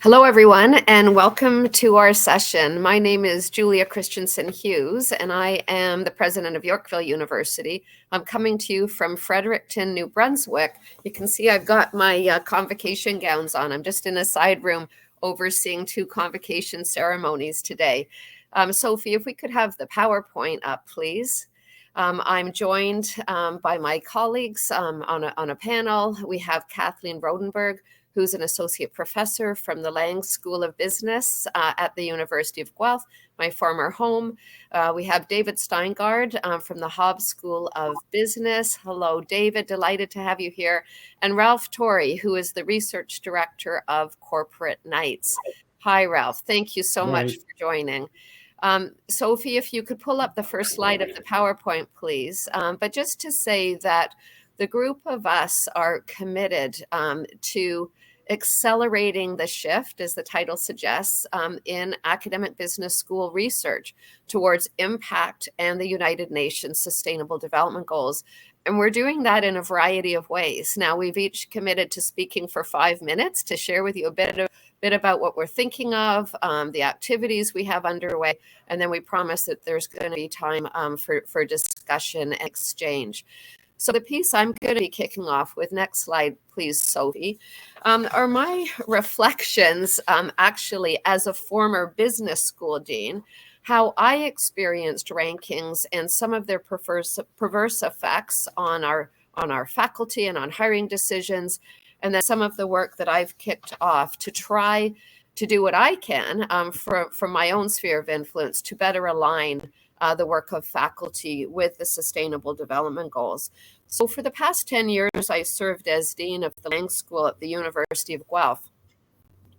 Hello, everyone, and welcome to our session. My name is Julia Christensen Hughes, and I am the president of Yorkville University. I'm coming to you from Fredericton, New Brunswick. You can see I've got my convocation gowns on. I'm just in a side room overseeing two convocation ceremonies today. Sophie, if we could have the PowerPoint up, please. I'm joined by my colleagues on a panel. We have Kathleen Rodenberg, who's an associate professor from the Lang School of Business at the University of Guelph, my former home. We have David Steingard from the Hobbs School of Business. Hello, David, delighted to have you here. And Ralph Torrey, who is the research director of Corporate Knights. Hi, Ralph. Thank you so much for joining. Sophie, if you could pull up the first slide of the PowerPoint, please. But just to say that the group of us are committed to accelerating the shift, as the title suggests, in academic business school research towards impact and the United Nations Sustainable Development Goals. And we're doing that in a variety of ways. Now, we've each committed to speaking for 5 minutes to share with you a bit about what we're thinking of, the activities we have underway, and then we promise that there's going to be time for discussion and exchange. So the piece I'm going to be kicking off with, next slide, please, Sophie, are my reflections actually as a former business school dean, how I experienced rankings and some of their perverse effects on our faculty and on hiring decisions, and then some of the work that I've kicked off to try to do what I can from my own sphere of influence to better align the work of faculty with the Sustainable Development Goals. So for the past 10 years, I served as Dean of the Lang School at the University of Guelph.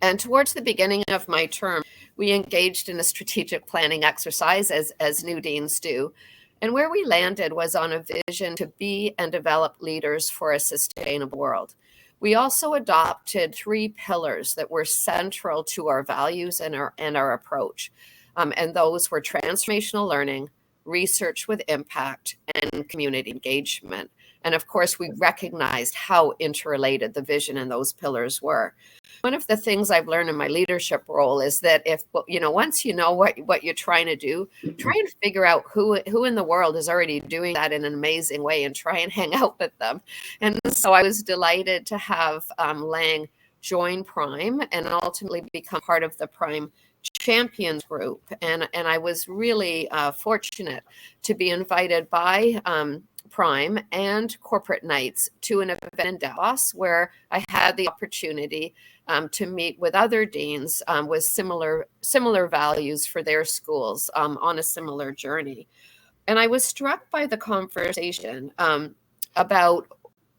And towards the beginning of my term, we engaged in a strategic planning exercise, as new deans do. And where we landed was on a vision to be and develop leaders for a sustainable world. We also adopted 3 pillars that were central to our values and our approach. And those were transformational learning, research with impact, and community engagement. And of course, we recognized how interrelated the vision and those pillars were. One of the things I've learned in my leadership role is that once you know what you're trying to do, try and figure out who in the world is already doing that in an amazing way and try and hang out with them. And so I was delighted to have Lang join Prime and ultimately become part of the Prime Champions group. And I was really fortunate to be invited by Prime and Corporate Knights to an event in Davos where I had the opportunity to meet with other deans with similar values for their schools on a similar journey. And I was struck by the conversation about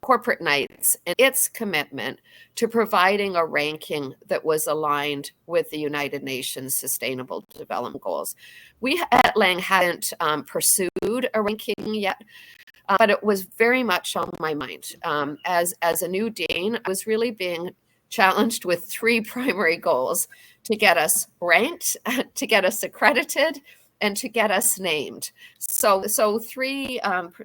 Corporate Knights and its commitment to providing a ranking that was aligned with the United Nations Sustainable Development Goals. We at Lang hadn't pursued a ranking yet, but it was very much on my mind. As a new dean, I was really being challenged with 3 primary goals: to get us ranked, to get us accredited, and to get us named. So 3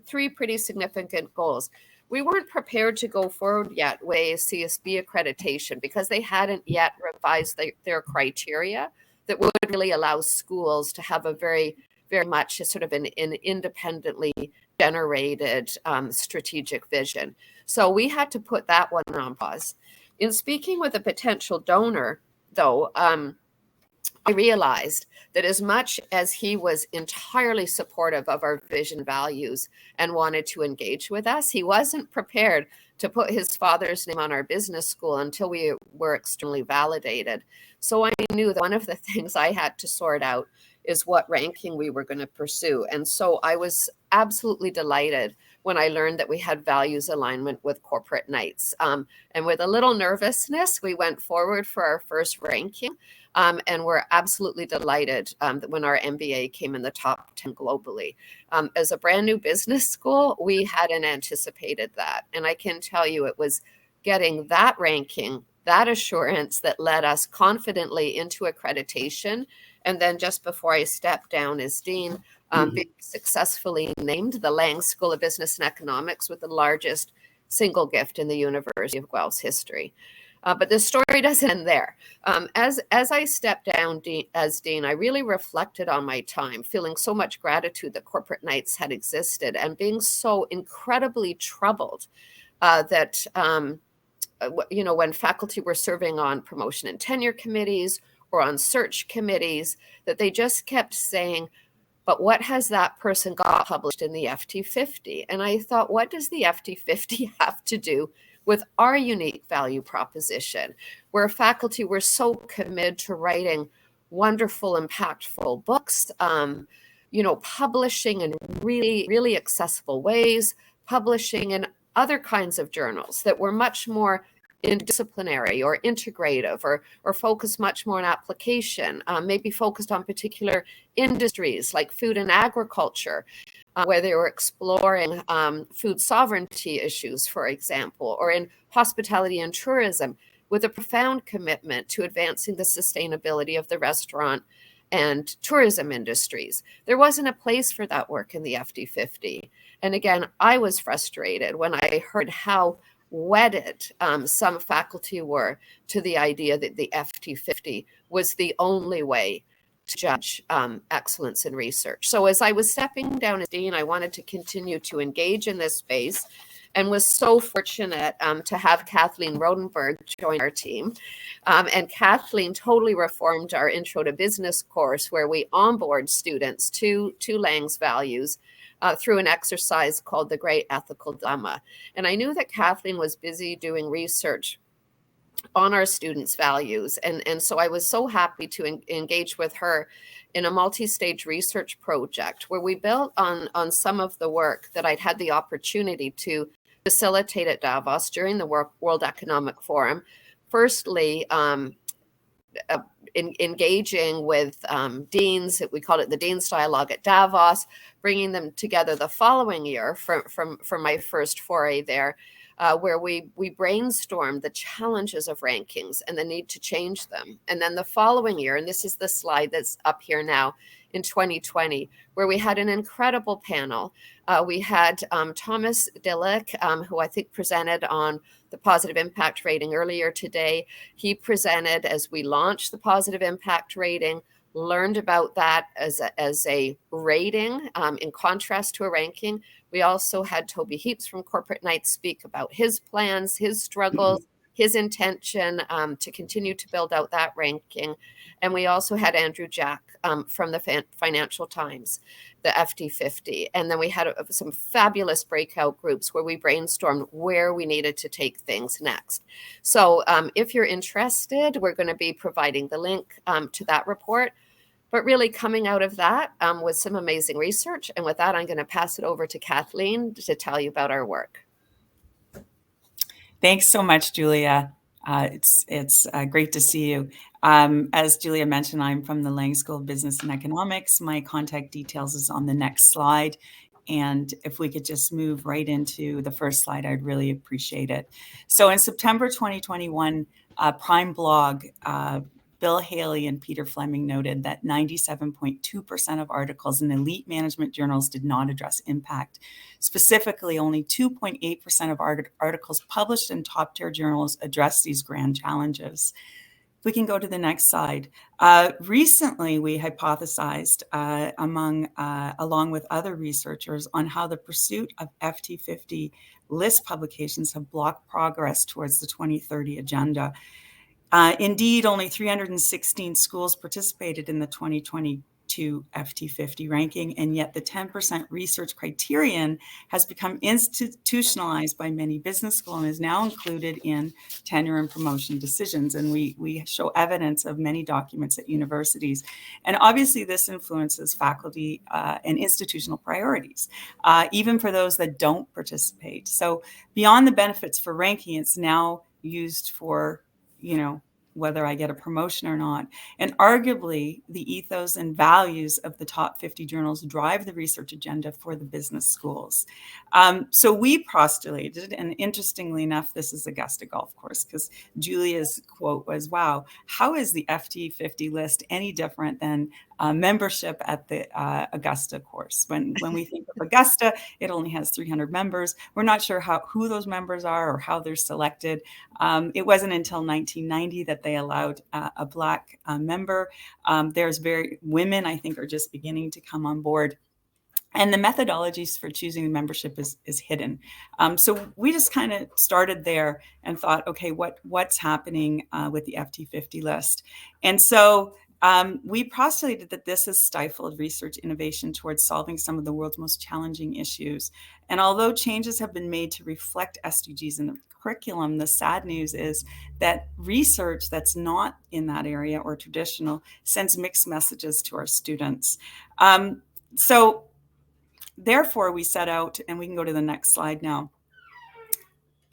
pretty significant goals. We weren't prepared to go forward yet with CSB accreditation because they hadn't yet revised their criteria that would really allow schools to have a very, very much sort of an independently generated strategic vision. So we had to put that one on pause. In speaking with a potential donor, though, I realized that as much as he was entirely supportive of our vision values and wanted to engage with us, he wasn't prepared to put his father's name on our business school until we were externally validated. So I knew that one of the things I had to sort out is what ranking we were going to pursue. And so I was absolutely delighted when I learned that we had values alignment with Corporate Knights. And with a little nervousness, we went forward for our first ranking. And we're absolutely delighted that when our MBA came in the top 10 globally. As a brand new business school, we hadn't anticipated that. And I can tell you it was getting that ranking, that assurance that led us confidently into accreditation. And then just before I stepped down as dean, being successfully named the Lang School of Business and Economics with the largest single gift in the University of Guelph's history. But the story doesn't end there. As I stepped down as dean, I really reflected on my time, feeling so much gratitude that corporate nights had existed, and being so incredibly troubled that when faculty were serving on promotion and tenure committees or on search committees, that they just kept saying, but what has that person got published in the FT50? And I thought, what does the FT50 have to do with our unique value proposition, where faculty were so committed to writing wonderful, impactful books, publishing in really, really accessible ways, publishing in other kinds of journals that were much more interdisciplinary or integrative, or focused much more on application, maybe focused on particular industries like food and agriculture, where they were exploring food sovereignty issues, for example, or in hospitality and tourism, with a profound commitment to advancing the sustainability of the restaurant and tourism industries. There wasn't a place for that work in the FD50. And again, I was frustrated when I heard how wedded some faculty were to the idea that the FT50 was the only way to judge excellence in research. So as I was stepping down as dean, I wanted to continue to engage in this space, and was so fortunate to have Kathleen Rodenberg join our team. And Kathleen totally reformed our Intro to Business course, where we onboard students to Lang's values through an exercise called the Great Ethical Dilemma. And I knew that Kathleen was busy doing research on our students' values. And so I was so happy to engage with her in a multi-stage research project where we built on some of the work that I'd had the opportunity to facilitate at Davos during the World Economic Forum. Firstly, engaging with deans, we called it the Dean's Dialogue at Davos, bringing them together the following year from my first foray there, where we brainstormed the challenges of rankings and the need to change them. And then the following year, and this is the slide that's up here now, in 2020, where we had an incredible panel. We had Thomas Dillick, who I think presented on the positive impact rating earlier today. He presented as we launched the positive impact rating, learned about that as a rating in contrast to a ranking. We also had Toby Heaps from Corporate Knights speak about his plans, his struggles, his intention to continue to build out that ranking. And we also had Andrew Jack from the Financial Times, the FD50. And then we had some fabulous breakout groups where we brainstormed where we needed to take things next. So if you're interested, we're going to be providing the link to that report. But really coming out of that was some amazing research. And with that, I'm going to pass it over to Kathleen to tell you about our work. Thanks so much, Julia. It's great to see you. As Julia mentioned, I'm from the Lang School of Business and Economics. My contact details is on the next slide. And if we could just move right into the first slide, I'd really appreciate it. So in September 2021, Prime Blog, Bill Haley and Peter Fleming noted that 97.2% of articles in elite management journals did not address impact. Specifically, only 2.8% of articles published in top-tier journals address these grand challenges. If we can go to the next slide. Recently, we hypothesized along with other researchers on how the pursuit of FT50 list publications have blocked progress towards the 2030 agenda. Indeed, only 316 schools participated in the 2022 FT50 ranking, and yet the 10% research criterion has become institutionalized by many business schools and is now included in tenure and promotion decisions. And we show evidence of many documents at universities. And obviously this influences faculty and institutional priorities, even for those that don't participate. So beyond the benefits for ranking, it's now used for whether I get a promotion or not. And arguably, the ethos and values of the top 50 journals drive the research agenda for the business schools. So we postulated, and interestingly enough, this is Augusta Golf Course, because Julia's quote was, wow, how is the FT50 list any different than membership at the Augusta course. When we think of Augusta, it only has 300 members. We're not sure who those members are or how they're selected. It wasn't until 1990 that they allowed a Black member. There's women, I think, are just beginning to come on board. And the methodologies for choosing membership is hidden. So we just kind of started there and thought, okay, what's happening with the FT50 list? And so we postulated that this has stifled research innovation towards solving some of the world's most challenging issues. And although changes have been made to reflect SDGs in the curriculum, the sad news is that research that's not in that area or traditional sends mixed messages to our students. So therefore, we set out, and we can go to the next slide now.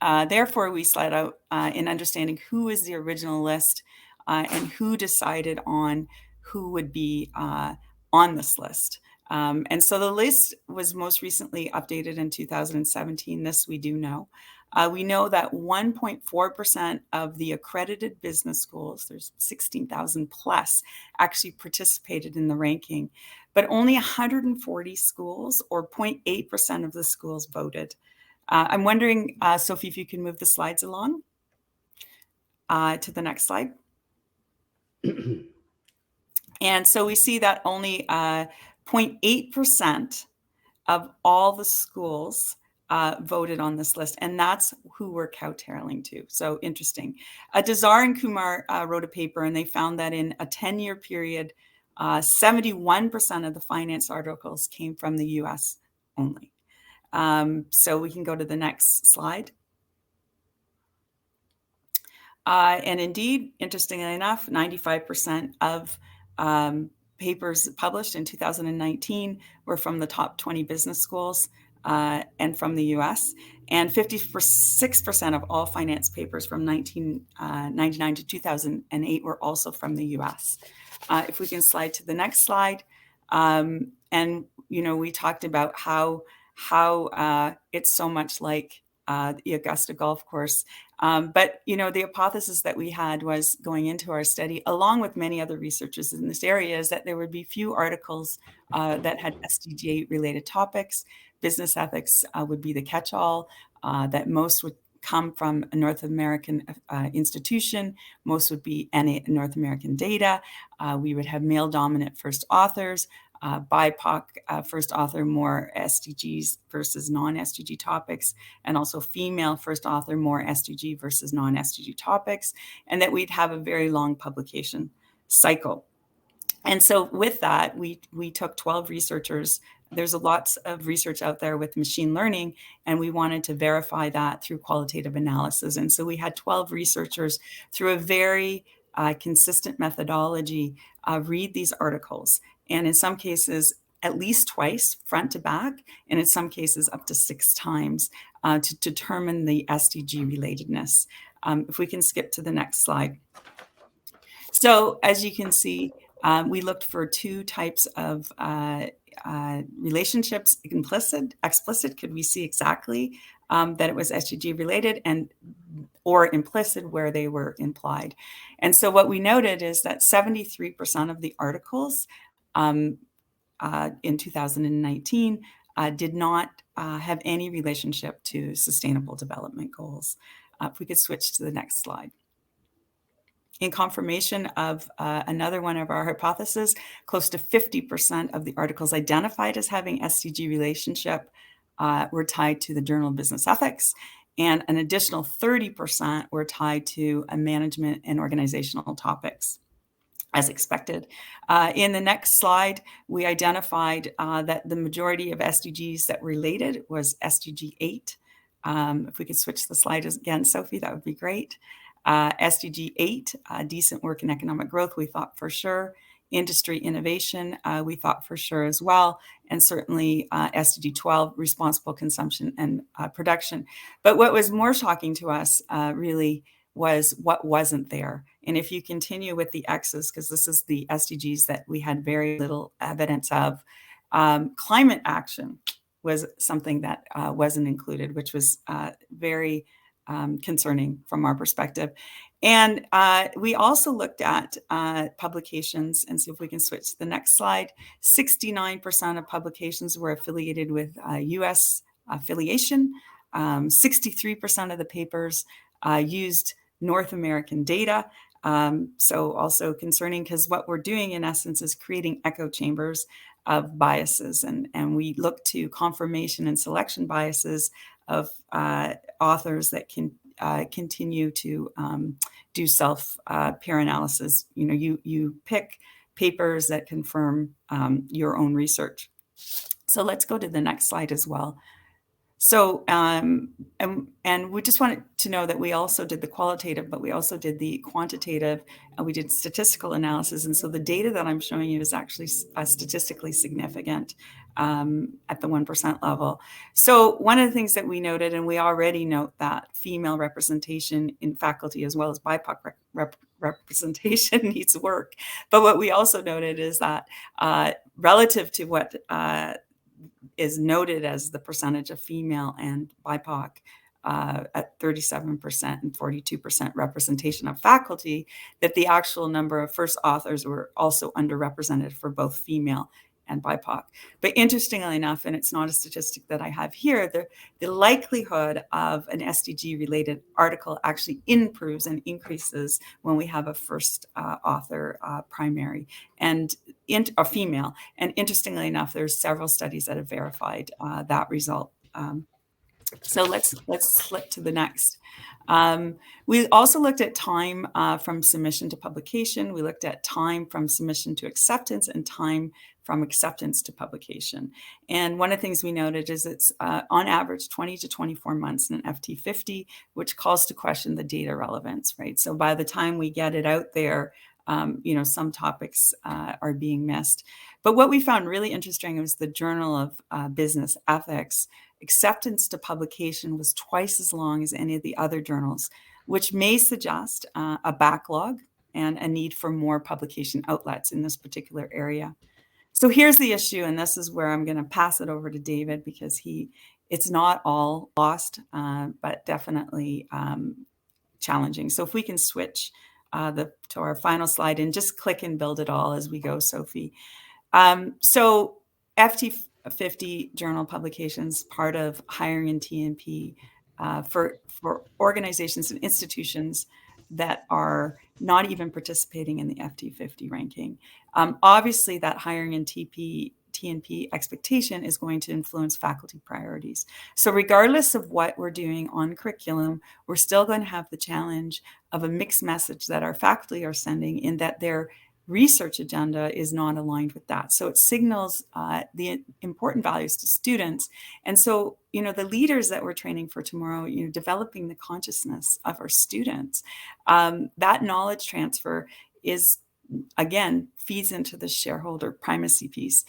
Therefore, we set out in understanding who is the original list and who decided on who would be on this list. And so the list was most recently updated in 2017. This we do know. We know that 1.4% of the accredited business schools, there's 16,000 plus, actually participated in the ranking, but only 140 schools, or 0.8% of the schools, voted. I'm wondering, Sophie, if you can move the slides along to the next slide. And so we see that only 0.8% of all the schools voted on this list, and that's who we're cowtailing to. So interesting. Dazar and Kumar wrote a paper, and they found that in a 10-year period, 71% of the finance articles came from the US only. So we can go to the next slide. And indeed, interestingly enough, 95% of papers published in 2019 were from the top 20 business schools and from the US. And 56% of all finance papers from 1999 to 2008 were also from the US. If we can slide to the next slide. And, we talked about how it's so much like the Augusta golf course. But, the hypothesis that we had was going into our study, along with many other researchers in this area, is that there would be few articles that had SDG-related topics. Business ethics would be the catch-all, that most would come from a North American institution. Most would be North American data. We would have male-dominant first authors, BIPOC first author, more SDGs versus non-SDG topics, and also female first author, more SDG versus non-SDG topics, and that we'd have a very long publication cycle. And so with that, we took 12 researchers. There's lots of research out there with machine learning, and we wanted to verify that through qualitative analysis. And so we had 12 researchers through a very consistent methodology read these articles. And in some cases, at least twice, front to back, and in some cases up to 6 times to determine the SDG relatedness. If we can skip to the next slide. So as you can see, we looked for 2 types of relationships, implicit, explicit. Could we see exactly that it was SDG related, or implicit where they were implied? And so what we noted is that 73% of the articles in 2019 did not have any relationship to sustainable development goals. If we could switch to the next slide. In confirmation of another one of our hypotheses, close to 50% of the articles identified as having SDG relationship were tied to the Journal of Business Ethics, and an additional 30% were tied to management and organizational topics, as expected. In the next slide, we identified that the majority of SDGs that related was SDG 8. If we could switch the slide again, Sophie, that would be great. SDG 8, decent work and economic growth, we thought for sure. Industry innovation, we thought for sure as well. And certainly SDG 12, responsible consumption and production. But what was more shocking to us really was what wasn't there. And if you continue with the X's, because this is the SDGs that we had very little evidence of, climate action was something that wasn't included, which was very concerning from our perspective. And we also looked at publications, and so if we can switch to the next slide, 69% of publications were affiliated with US affiliation. 63% of the papers used North American data. So also concerning, because what we're doing in essence is creating echo chambers of biases, and we look to confirmation and selection biases of authors that can continue to do self peer analysis. You know, you pick papers that confirm your own research. So let's go to the next slide as well. So, and we just wanted to know that we also did the qualitative, but we also did the quantitative, and we did statistical analysis. And so the data that I'm showing you is actually statistically significant at the 1% level. So one of the things that we noted, and we already note that female representation in faculty as well as BIPOC representation needs work. But what we also noted is that relative to what is noted as the percentage of female and BIPOC at 37% and 42% representation of faculty, that the actual number of first authors were also underrepresented for both female and BIPOC. But interestingly enough, and it's not a statistic that I have here, the likelihood of an SDG-related article actually improves and increases when we have a first author primary and a female. And interestingly enough, there's several studies that have verified that result. So let's flip to the next. We also looked at time from submission to publication. We looked at time from submission to acceptance and time from acceptance to publication. And one of the things we noted is it's on average 20 to 24 months in an FT50, which calls to question the data relevance, right? So by the time we get it out there, you know, some topics are being missed. But what we found really interesting was the Journal of Business Ethics. Acceptance to publication was twice as long as any of the other journals, which may suggest a backlog and a need for more publication outlets in this particular area. So here's the issue, and this is where I'm going to pass it over to David, because it's not all lost, but definitely challenging. So if we can switch to our final slide and just click and build it all as we go, Sophie. So FT50 journal publications, part of hiring in TNP for organizations and institutions that are not even participating in the FT50 ranking. Obviously, that hiring in TNP expectation is going to influence faculty priorities. So regardless of what we're doing on curriculum, we're still going to have the challenge of a mixed message that our faculty are sending, in that their research agenda is not aligned with that. So it signals the important values to students. And so, you know, the leaders that we're training for tomorrow, you know, developing the consciousness of our students, that knowledge transfer is, again, feeds into the shareholder primacy piece.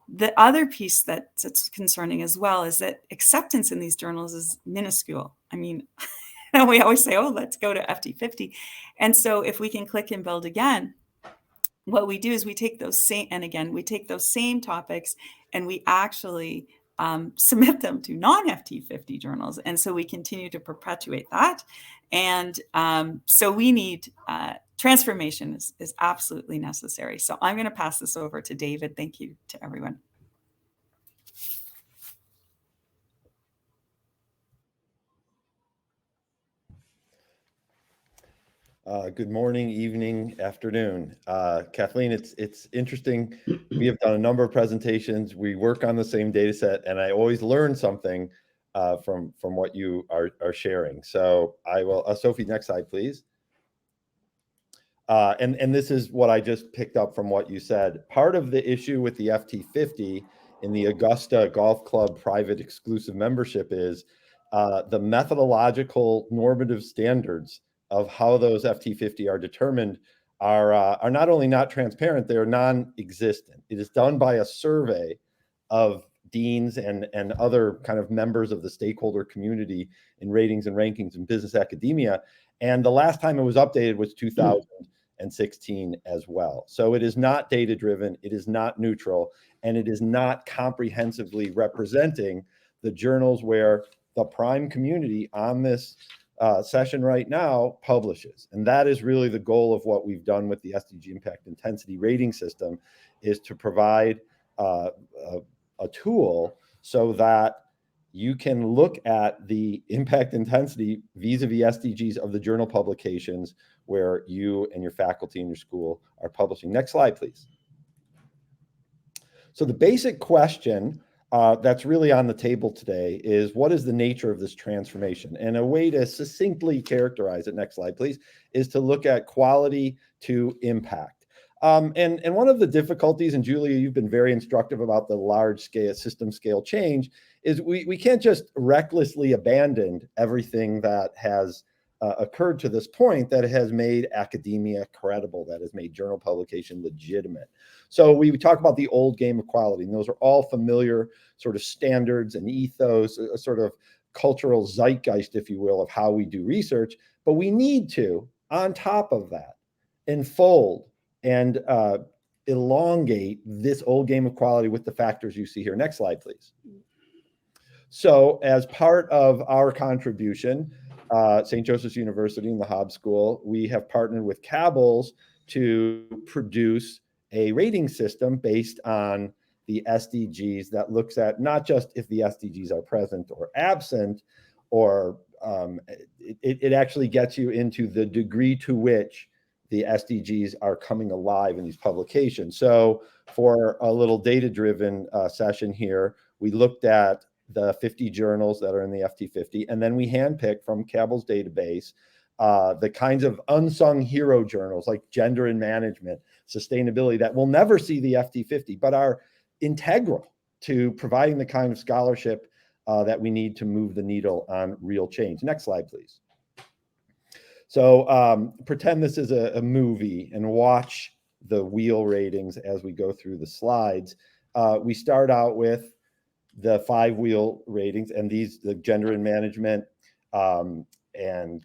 The other piece that's concerning as well is that acceptance in these journals is minuscule. I mean, we always say, oh, let's go to FT50. And so if we can click and build again, what we do is we take those same topics and we actually submit them to non-FT50 journals. And so we continue to perpetuate that. And so we need transformation is absolutely necessary. So I'm going to pass this over to David. Thank you to everyone. Good morning, evening, afternoon. Kathleen, it's interesting. We have done a number of presentations. We work on the same data set, and I always learn something from what you are sharing. So I will, Sophie, next slide, please. And this is what I just picked up from what you said. Part of the issue with the FT50 in the Augusta Golf Club private exclusive membership is the methodological normative standards of how those FT50 are determined are not only not transparent, they are non-existent. It is done by a survey of deans and other kind of members of the stakeholder community in ratings and rankings in business academia. And the last time it was updated was 2016 as well. So it is not data-driven, it is not neutral, and it is not comprehensively representing the journals where the prime community on this session right now publishes. And that is really the goal of what we've done with the SDG Impact Intensity rating system, is to provide a tool so that you can look at the impact intensity vis-a-vis SDGs of the journal publications where you and your faculty in your school are publishing. Next slide, please. So the basic question that's really on the table today is, what is the nature of this transformation? And a way to succinctly characterize it, next slide, please, is to look at quality to impact. And one of the difficulties, and Julia, you've been very instructive about the large scale, system scale change, is we can't just recklessly abandon everything that has occurred to this point that has made academia credible, that has made journal publication legitimate. So we talk about the old game of quality, and those are all familiar sort of standards and ethos, a sort of cultural zeitgeist, if you will, of how we do research. But we need to, on top of that, enfold and elongate this old game of quality with the factors you see here. Next slide, please. So as part of our contribution, St. Joseph's University and the Hobbs School, we have partnered with Cabell's to produce a rating system based on the SDGs that looks at not just if the SDGs are present or absent, or it actually gets you into the degree to which the SDGs are coming alive in these publications. So for a little data-driven session here, we looked at the 50 journals that are in the FT50, and then we handpicked from Cabell's database the kinds of unsung hero journals like gender and management, sustainability, that will never see the FT50, but are integral to providing the kind of scholarship that we need to move the needle on real change. Next slide, please. So pretend this is a movie and watch the wheel ratings as we go through the slides. We start out with the 5 wheel ratings, and these, the gender and management and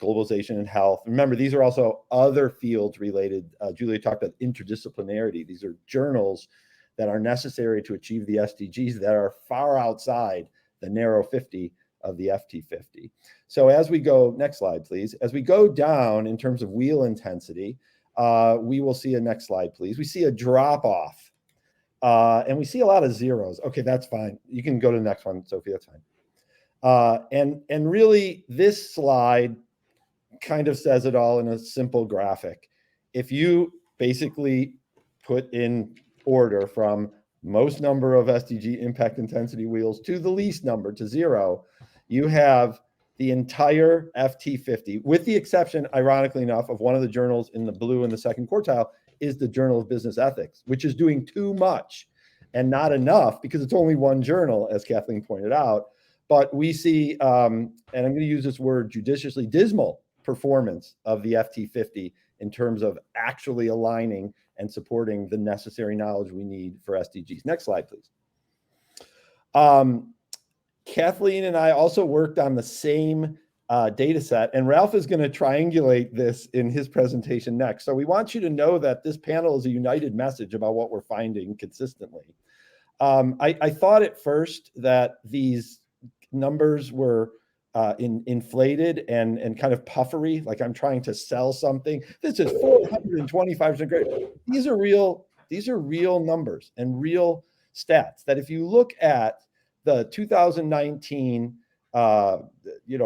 globalization and health. Remember, these are also other fields related. Julia talked about interdisciplinarity. These are journals that are necessary to achieve the SDGs that are far outside the narrow 50 of the FT50. So as we go, next slide, please. As we go down in terms of wheel intensity, we will see a next slide, please. We see a drop off. And we see a lot of zeros. Okay, that's fine. You can go to the next one, Sophie, that's fine. And really, this slide kind of says it all in a simple graphic. If you basically put in order from most number of SDG impact intensity wheels to the least number, to 0, you have the entire FT50, with the exception, ironically enough, of one of the journals in the blue in the second quartile, is the Journal of Business Ethics, which is doing too much and not enough because it's only one journal, as Kathleen pointed out. But we see, and I'm going to use this word judiciously, dismal performance of the FT50 in terms of actually aligning and supporting the necessary knowledge we need for SDGs. Next slide, please. Kathleen and I also worked on the same data set, and Ralph is going to triangulate this in his presentation next. So we want you to know that this panel is a united message about what we're finding consistently. I thought at first that these numbers were inflated and kind of puffery, like I'm trying to sell something. This is 425% great. These are real numbers and real stats that if you look at the 2019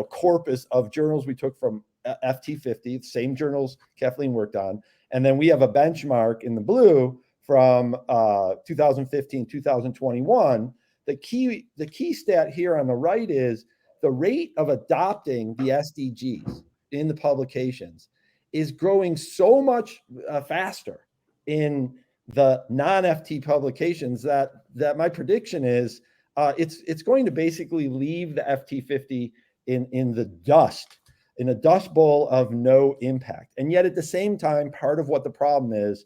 corpus of journals we took from FT50, same journals Kathleen worked on, and then we have a benchmark in the blue from 2015, 2021. The key stat here on the right is the rate of adopting the SDGs in the publications is growing so much faster in the non-FT publications that my prediction is it's going to basically leave the FT50 in the dust, in a dust bowl of no impact. And yet at the same time, part of what the problem is,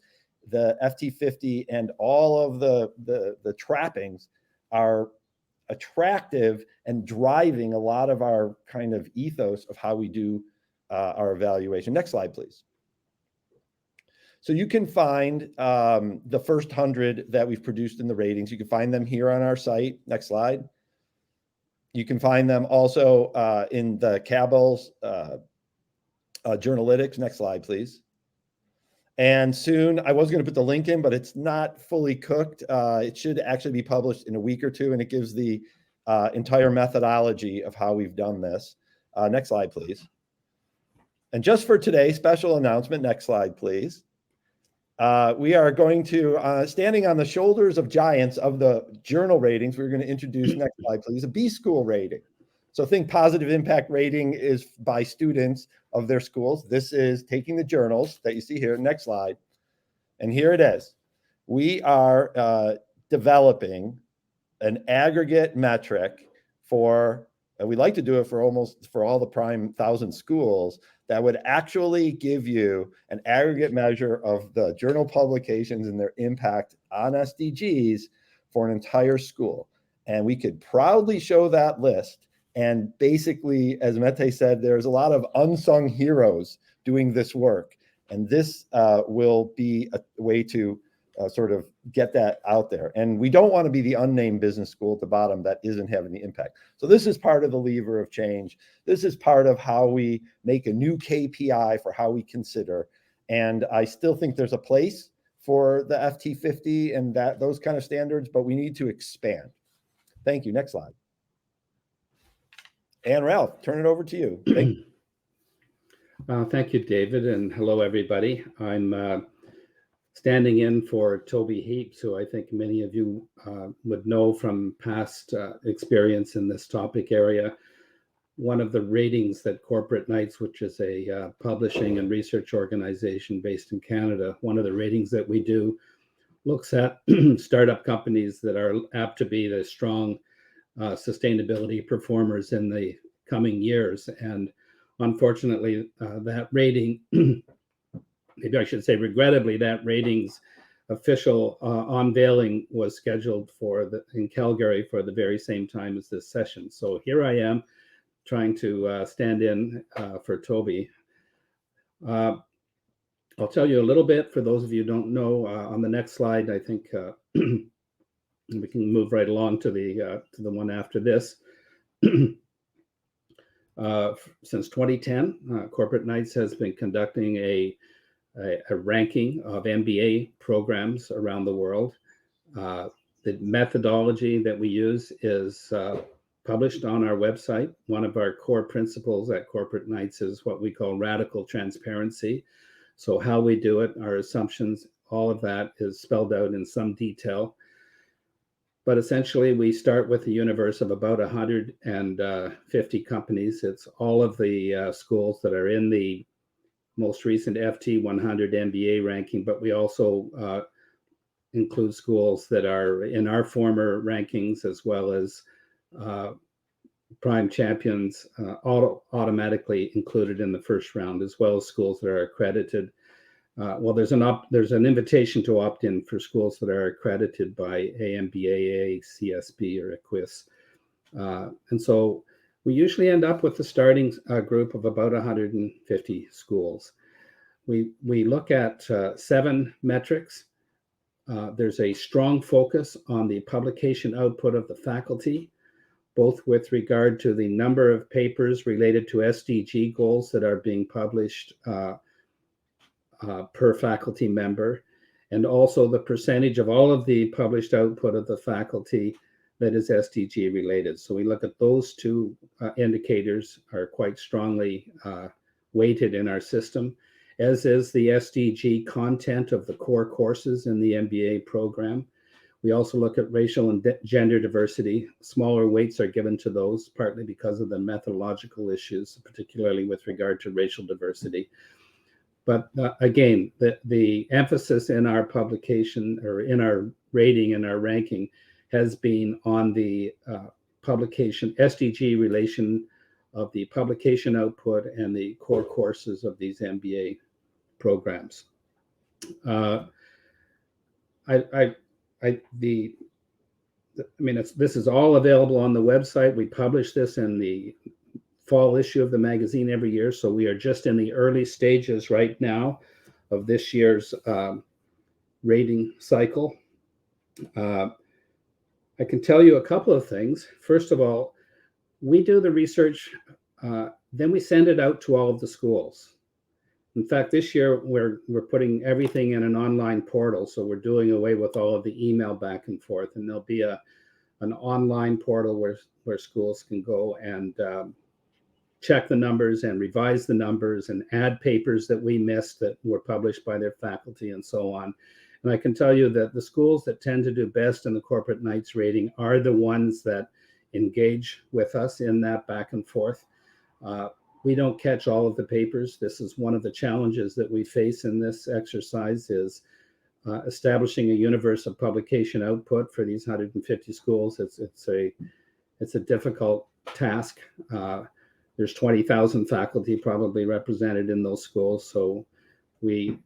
the FT50 and all of the trappings are attractive and driving a lot of our kind of ethos of how we do our evaluation. Next slide, please. So you can find the first 100 that we've produced in the ratings. You can find them here on our site. Next slide. You can find them also in the Cabell's Journalytics. Next slide, please. And soon, I was going to put the link in, but it's not fully cooked. It should actually be published in a week or two, and it gives the entire methodology of how we've done this. Next slide, please. And just for today, special announcement. Next slide, please. We are going to, standing on the shoulders of giants of the journal ratings, we're going to introduce, next slide, please, a B school rating. So think positive impact rating is by students of their schools. This is taking the journals that you see here. Next slide. And here it is. We are developing an aggregate metric for, and we like to do it for all the prime 1,000 schools, that would actually give you an aggregate measure of the journal publications and their impact on SDGs for an entire school. And we could proudly show that list. And basically, as Mette said, there's a lot of unsung heroes doing this work. And this will be a way to sort of get that out there. And we don't want to be the unnamed business school at the bottom that isn't having the impact. So this is part of the lever of change. This is part of how we make a new KPI for how we consider. And I still think there's a place for the FT50 and those kind of standards, but we need to expand. Thank you. Next slide. And Ralph, turn it over to you. Thank you. Thank you, David, and hello, everybody. I'm standing in for Toby Heaps, who I think many of you would know from past experience in this topic area. One of the ratings that Corporate Knights, which is a publishing and research organization based in Canada, one of the ratings that we do looks at startup companies that are apt to be the strong sustainability performers in the coming years. And unfortunately, that rating, maybe I should say regrettably, that rating's official unveiling was scheduled in Calgary for the very same time as this session. So here I am trying to stand in for Toby. I'll tell you a little bit for those of you who don't know. On the next slide, I think we can move right along to the one after this. Since 2010, Corporate Knights has been conducting a ranking of MBA programs around the world. The methodology that we use is published on our website. One of our core principles at Corporate Knights is what we call radical transparency. So how we do it, our assumptions, all of that is spelled out in some detail. But essentially, we start with a universe of about 150 companies. It's all of the schools that are in the most recent FT 100 MBA ranking, but we also include schools that are in our former rankings, as well as prime champions automatically included in the first round, as well as schools that are accredited. Well, there's an invitation to opt in for schools that are accredited by AMBAA, CSB, or EQUIS. And so we usually end up with a starting group of about 150 schools. We look at 7 metrics. There's a strong focus on the publication output of the faculty, both with regard to the number of papers related to SDG goals that are being published per faculty member, and also the percentage of all of the published output of the faculty that is SDG related. So we look at those two indicators are quite strongly weighted in our system, as is the SDG content of the core courses in the MBA program. We also look at racial and gender diversity. Smaller weights are given to those, partly because of the methodological issues, particularly with regard to racial diversity. But again, the emphasis in our publication, or in our rating and our ranking, has been on the publication SDG relation of the publication output and the core courses of these MBA programs. This is all available on the website. We publish this in the fall issue of the magazine every year. So we are just in the early stages right now of this year's rating cycle. I can tell you a couple of things. First of all, we do the research, then we send it out to all of the schools. In fact, this year we're putting everything in an online portal, so we're doing away with all of the email back and forth, and there'll be an online portal where schools can go and check the numbers and revise the numbers and add papers that we missed that were published by their faculty and so on. And I can tell you that the schools that tend to do best in the Corporate Knights rating are the ones that engage with us in that back and forth. We don't catch all of the papers. This is one of the challenges that we face in this exercise, is establishing a universe of publication output for these 150 schools. It's a difficult task. There's 20,000 faculty probably represented in those schools, so we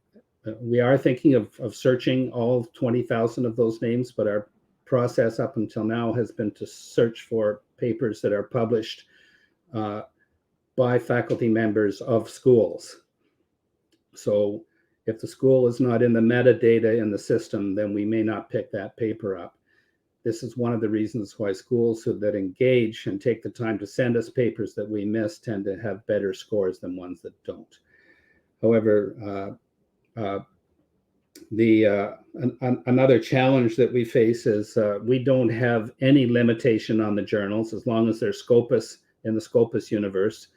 are thinking of searching all 20,000 of those names, but our process up until now has been to search for papers that are published by faculty members of schools. So if the school is not in the metadata in the system, then we may not pick that paper up. This is one of the reasons why schools that engage and take the time to send us papers that we miss tend to have better scores than ones that don't. However, another challenge that we face is we don't have any limitation on the journals. As long as they're Scopus, in the Scopus universe,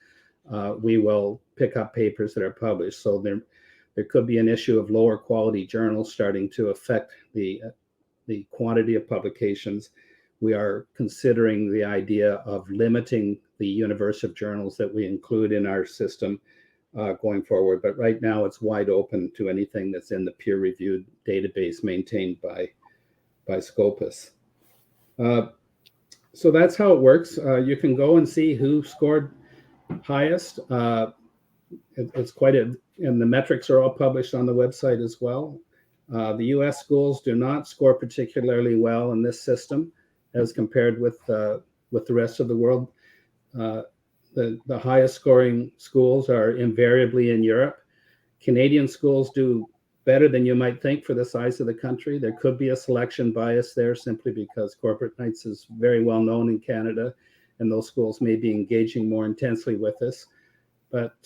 we will pick up papers that are published. So there could be an issue of lower quality journals starting to affect the quantity of publications. We are considering the idea of limiting the universe of journals that we include in our system going forward. But right now it's wide open to anything that's in the peer-reviewed database maintained by Scopus. So that's how it works. You can go and see who scored highest. It's and the metrics are all published on the website as well. The US schools do not score particularly well in this system as compared with the rest of the world. The highest scoring schools are invariably in Europe. Canadian schools do better than you might think for the size of the country. There could be a selection bias there simply because Corporate Knights is very well known in Canada, and those schools may be engaging more intensely with us. But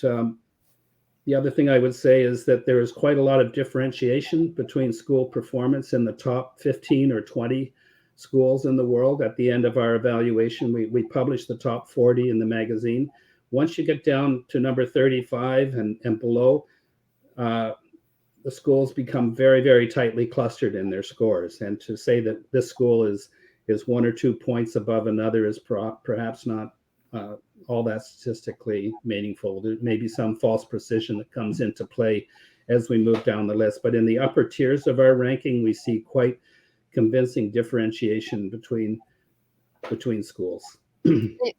the other thing I would say is that there is quite a lot of differentiation between school performance in the top 15 or 20 schools in the world. At the end of our evaluation, we publish the top 40 in the magazine. Once you get down to number 35 and below, the schools become very, very tightly clustered in their scores. And to say that this school is 1 or 2 points above another is perhaps not all that statistically meaningful. There may be some false precision that comes into play as we move down the list. But in the upper tiers of our ranking, we see quite convincing differentiation between schools.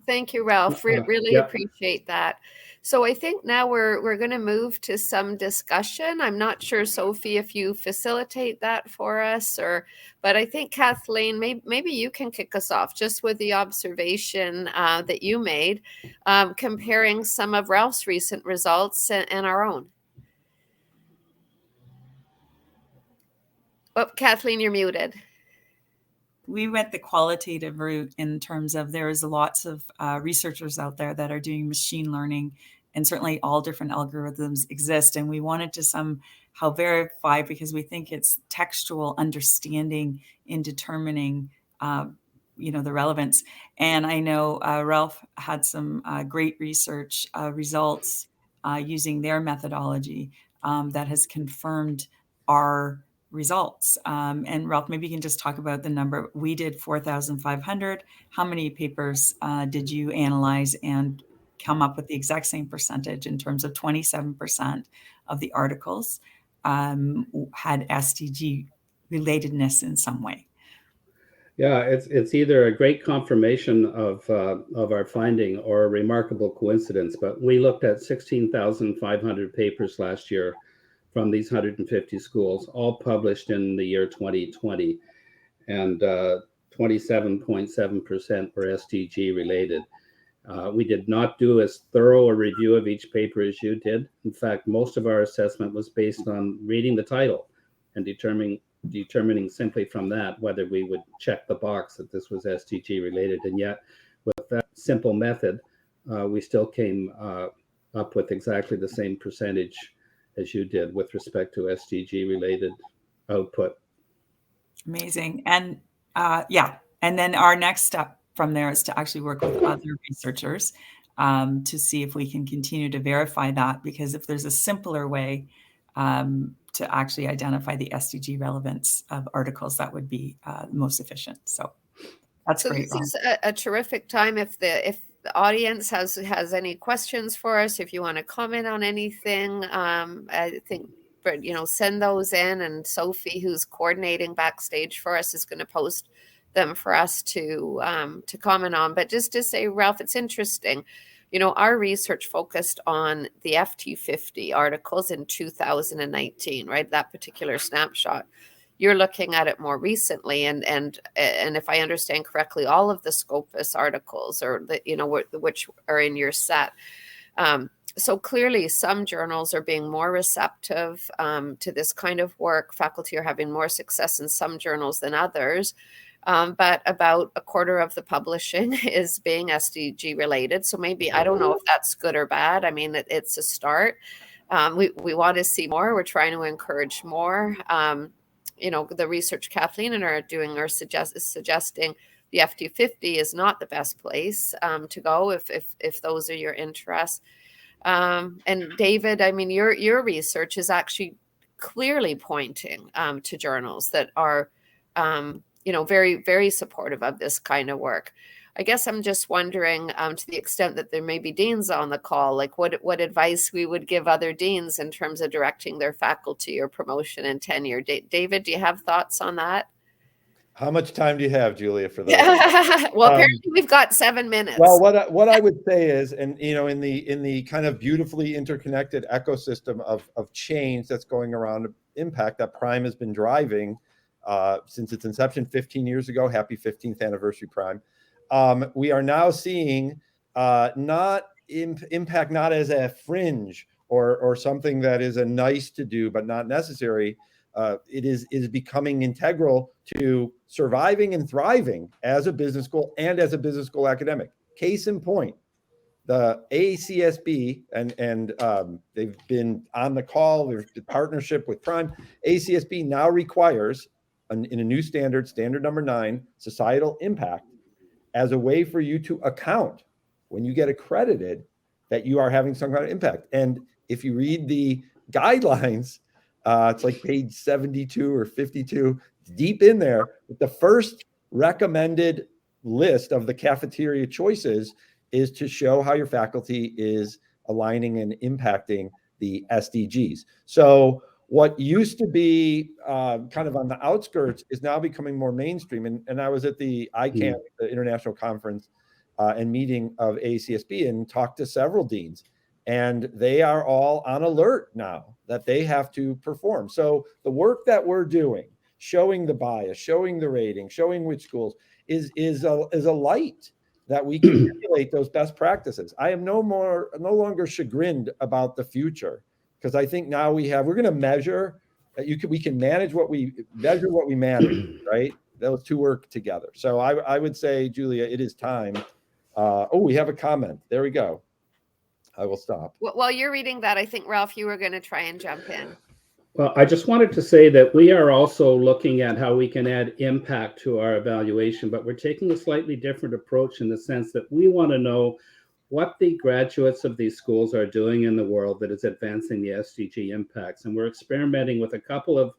Thank you, Ralph. Really appreciate that. So I think now we're going to move to some discussion. I'm not sure, Sophie, if you facilitate that for us, but I think Kathleen, maybe you can kick us off just with the observation that you made, comparing some of Ralph's recent results and our own. Oh, Kathleen, you're muted. We went the qualitative route in terms of there's lots of researchers out there that are doing machine learning, and certainly all different algorithms exist. And we wanted to somehow verify, because we think it's textual understanding in determining, the relevance. And I know Ralph had some great research results using their methodology that has confirmed our results. And Ralph, maybe you can just talk about the number. We did 4,500. How many papers did you analyze and come up with the exact same percentage in terms of 27% of the articles had SDG relatedness in some way? Yeah, it's either a great confirmation of our finding or a remarkable coincidence. But we looked at 16,500 papers last year from these 150 schools, all published in the year 2020, and 27.7% were SDG related. We did not do as thorough a review of each paper as you did. In fact, most of our assessment was based on reading the title and determining simply from that whether we would check the box that this was SDG related. And yet, with that simple method, we still came up with exactly the same percentage as you did with respect to SDG related output. Amazing. And and then our next step from there is to actually work with other researchers to see if we can continue to verify that, because if there's a simpler way to actually identify the SDG relevance of articles, that would be most efficient. So that's great. This is a terrific time. If the audience has any questions for us, if you want to comment on anything, I think, but send those in, and Sophie, who's coordinating backstage for us, is going to post them for us to comment on. But just to say, Ralph, it's interesting. Our research focused on the FT50 articles in 2019, right? That particular snapshot. You're looking at it more recently, and if I understand correctly, all of the Scopus articles, or which are in your set. So clearly, some journals are being more receptive to this kind of work. Faculty are having more success in some journals than others. But about a quarter of the publishing is being SDG related. So maybe, I don't know if that's good or bad. I mean, it's a start. We want to see more. We're trying to encourage more. The research Kathleen and are doing are suggesting the FT50 is not the best place to go if those are your interests. And David, I mean, your research is actually clearly pointing to journals that are very, very supportive of this kind of work. I guess I'm just wondering, to the extent that there may be deans on the call, like what advice we would give other deans in terms of directing their faculty or promotion and tenure. David, do you have thoughts on that? How much time do you have, Julia, for that? Well, apparently we've got 7 minutes. Well, what I would say is, and in the kind of beautifully interconnected ecosystem of change that's going around impact that Prime has been driving since its inception 15 years ago. Happy 15th anniversary, Prime. We are now seeing not impact not as a fringe or something that is a nice to do but not necessary. It is becoming integral to surviving and thriving as a business school and as a business school academic. Case in point, the ACSB, and they've been on the call, there's a partnership with Prime. ACSB now requires, in a new standard number 9, societal impact, as a way for you to account when you get accredited that you are having some kind of impact. And if you read the guidelines, it's like page 72 or 52, deep in there, the first recommended list of the cafeteria choices is to show how your faculty is aligning and impacting the SDGs. So what used to be kind of on the outskirts is now becoming more mainstream. And I was at the ICANN, the International Conference and meeting of ACSB, and talked to several deans. And they are all on alert now that they have to perform. So the work that we're doing, showing the bias, showing the rating, showing which schools, is a light that we can emulate those best practices. I am no longer chagrined about the future, because I think now we're going to measure. We can manage what we measure, what we manage, right? Those two work together. So I would say, Julia, it is time. We have a comment. There we go. I will stop. While you're reading that, I think, Ralph, you were going to try and jump in. Well, I just wanted to say that we are also looking at how we can add impact to our evaluation, but we're taking a slightly different approach in the sense that we want to know what the graduates of these schools are doing in the world that is advancing the SDG impacts. And we're experimenting with a couple of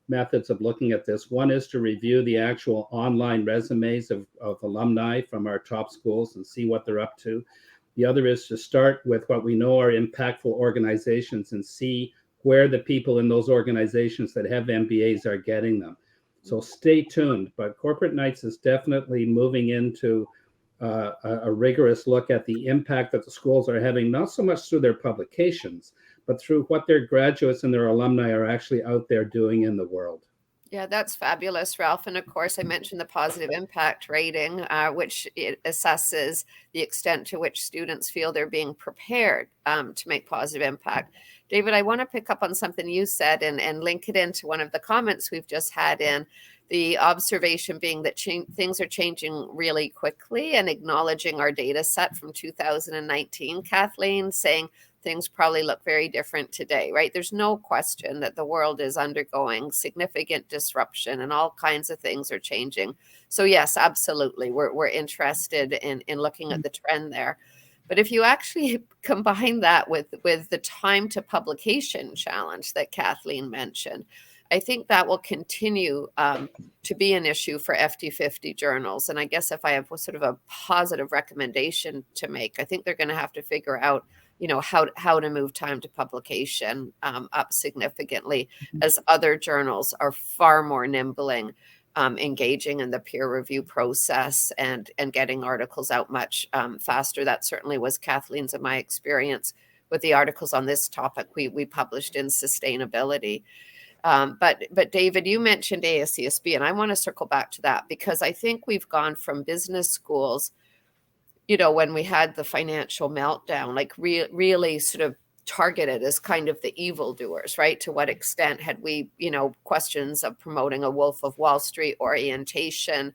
methods of looking at this. One is to review the actual online resumes of alumni from our top schools and see what they're up to. The other is to start with what we know are impactful organizations and see where the people in those organizations that have MBAs are getting them. So stay tuned. But Corporate Knights is definitely moving into a rigorous look at the impact that the schools are having, not so much through their publications, but through what their graduates and their alumni are actually out there doing in the world. Yeah, that's fabulous, Ralph. And of course, I mentioned the positive impact rating, which it assesses the extent to which students feel they're being prepared to make positive impact. David, I want to pick up on something you said and link it into one of the comments we've just had in. The observation being that things are changing really quickly, and acknowledging our data set from 2019, Kathleen, saying things probably look very different today, right? There's no question that the world is undergoing significant disruption and all kinds of things are changing. So yes, absolutely. We're interested in looking at the trend there. But if you actually combine that with the time to publication challenge that Kathleen mentioned, I think that will continue to be an issue for FT50 journals. And I guess if I have sort of a positive recommendation to make, I think they're going to have to figure out, how to move time to publication up significantly, as other journals are far more nimbling, engaging in the peer review process and getting articles out much faster. That certainly was Kathleen's and my experience with the articles on this topic we published in Sustainability. But David, you mentioned ASCSB, and I want to circle back to that, because I think we've gone from business schools, when we had the financial meltdown, like really sort of targeted as kind of the evildoers, right? To what extent had we, questions of promoting a Wolf of Wall Street orientation,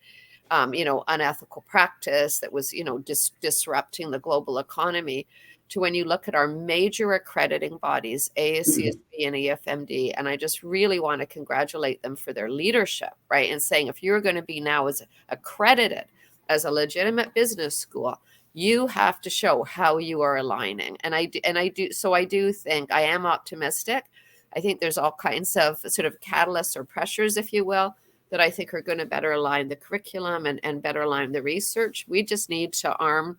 unethical practice that was, disrupting the global economy, to when you look at our major accrediting bodies, ASCSB and EFMD, and I just really want to congratulate them for their leadership, right? And saying, if you're going to be now as accredited as a legitimate business school, you have to show how you are aligning. And I do think I am optimistic. I think there's all kinds of sort of catalysts or pressures, if you will, that I think are going to better align the curriculum and better align the research. We just need to arm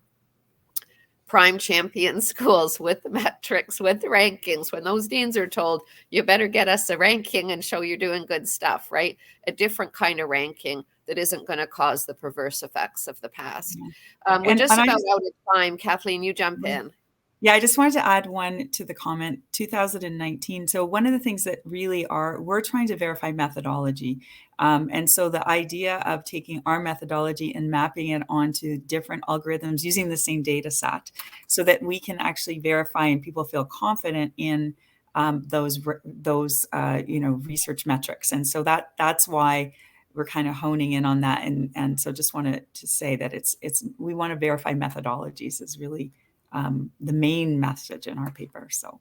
prime champion schools with the metrics, with the rankings. When those deans are told, you better get us a ranking and show you're doing good stuff, right? A different kind of ranking that isn't going to cause the perverse effects of the past. We're just about out of time. Kathleen, you jump in. Yeah, I just wanted to add one to the comment, 2019. So one of the things that really we're trying to verify methodology. And so the idea of taking our methodology and mapping it onto different algorithms using the same data set, so that we can actually verify and people feel confident in those research metrics. And so that's why we're kind of honing in on that. And so just wanted to say that we want to verify methodologies is really the main message in our paper. So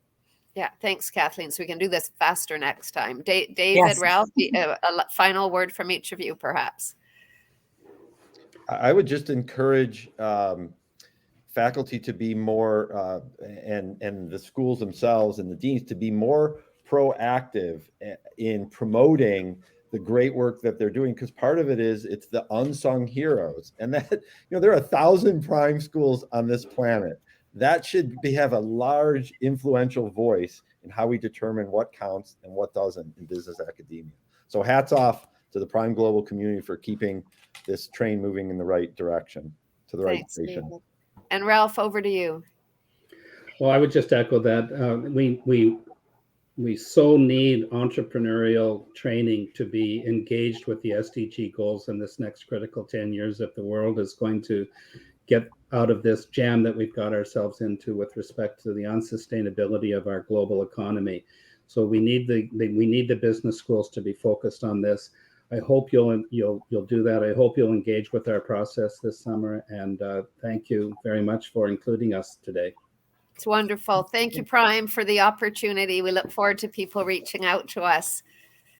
yeah, thanks, Kathleen. So we can do this faster next time. David, yes. Ralph, a final word from each of you, perhaps. I would just encourage faculty to be more, and the schools themselves and the deans to be more proactive in promoting the great work that they're doing, because part of it's the unsung heroes, and that there are 1,000 prime schools on this planet. That should have a large influential voice in how we determine what counts and what doesn't in business academia. So hats off to the prime global community for keeping this train moving in the right direction, to the right station. And Ralph, over to you. Well, I would just echo that. We so need entrepreneurial training to be engaged with the SDG goals in this next critical 10 years if the world is going to get out of this jam that we've got ourselves into with respect to the unsustainability of our global economy. So we need the business schools to be focused on this. I hope you'll do that. I hope you'll engage with our process this summer. And thank you very much for including us today. It's wonderful. Thank you, Prime, for the opportunity. We look forward to people reaching out to us.